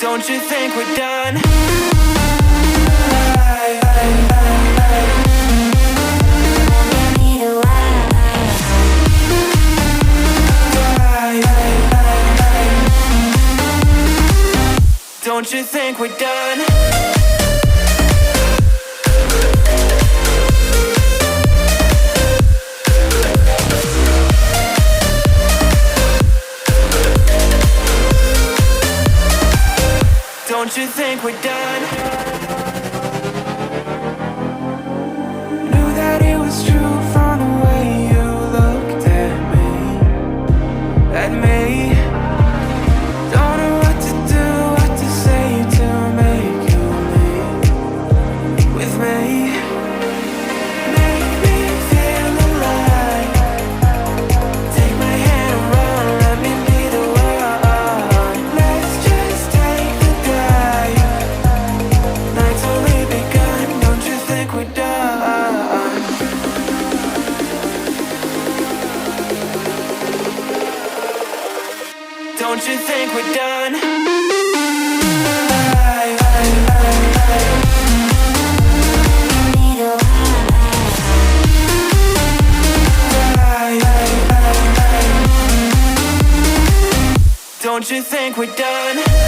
Don't you think we're done? Don't you think we're done? Don't you think we're done? Knew that it was true from the way you looked at me. Don't know what to do, what to say to make you leave with me. Make me feel alive. Take my hand and run, let me be the one. Let's just take the drive. Night's only begun, don't you think we're done? Don't you think we're done? Don't you think we're done?